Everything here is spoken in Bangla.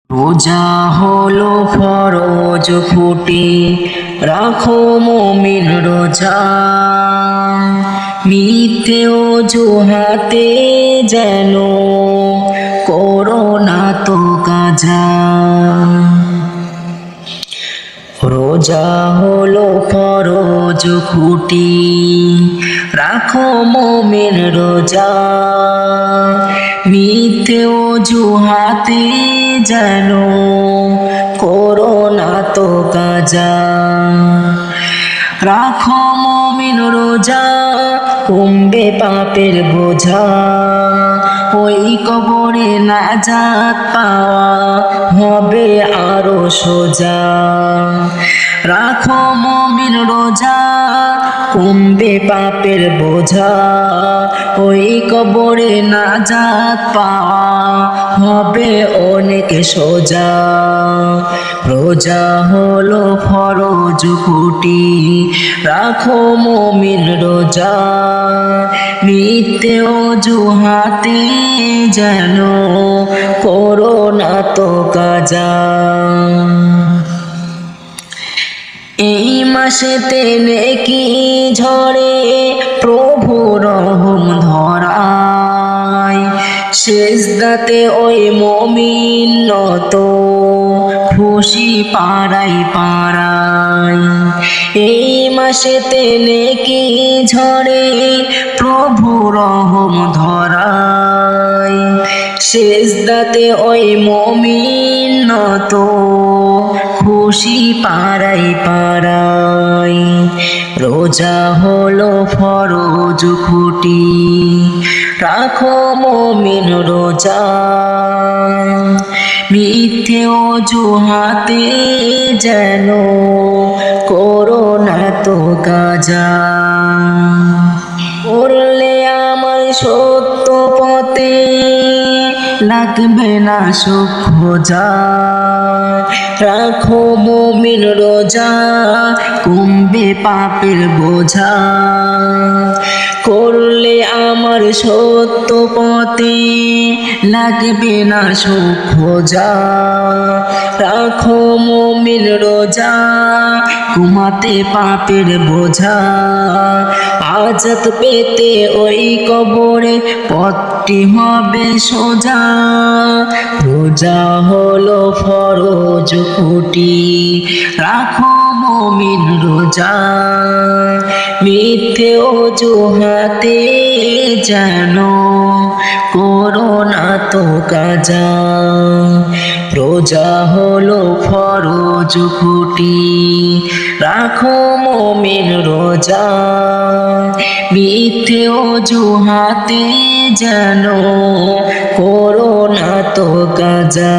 রোজা হলো ফরজ ফুটে রাখো মুমিন রোজা, মিথ্যে অজুহাতে যেন করো না তো কাজা। রোজা হলো ফরজ খুঁটি রাখো মুমিন রোজা, মিথ্যে অজুহাতে যেন করো না তো কাজা। রাখো মুমিন রোজা, কমবে পাপের বোঝা, ওই কবরে নাজাত পাওয়া হবে আরো সোজা। রাখো মুমিন রোজা, কমবে পাপের বোঝা, ওই কবরে নাজাত পাওয়া হবে অনেক সোজা। রোজা হলো ফরজ খুঁটি রাখো মুমিন রোজা, মিথ্যে অজুহাতে যেন করো না তো কাজা। এই মাসেতে নেকি ঝরে প্রভু রহম ধরায়, সেজদাতে ওই মুমিন নত খুশি পাড়াই পাড়াই। এই মাসেতে নেকি ঝরে প্রভু রহম ধরায়, সেজদাতে ওই মুমিন নত খুশি পাড়াই পাড়াই। রোজা হলো ফরজ খুঁটি রাখো মুমিন রোজা, মিথ্যে অজুহাতে যেন করো না তো কাজা। করলে আমার সত্য পথে লাগবে না সুখ খোঁজা। রাখো মুমিন রোজা, কমবে পাপের বোঝা, করলে আমার সত্য পথে লাগবে না সুখ খোঁজা। রাখো মুমিন রোজা, কমাতে পাপের বোঝা, আজাত পেতে ওই কবরে পথটি হবে সোজা। রোজা হলো ফরজ খুঁটি রাখো মুমিন রোজা, মিথ্যে অজুহাতে যেন করো না তো কাজা। রোজা হলো ফরজ খুঁটি রাখো মুমিন রোজা, মিথ্যে অজুহাতে যেন করো না তো কাজা।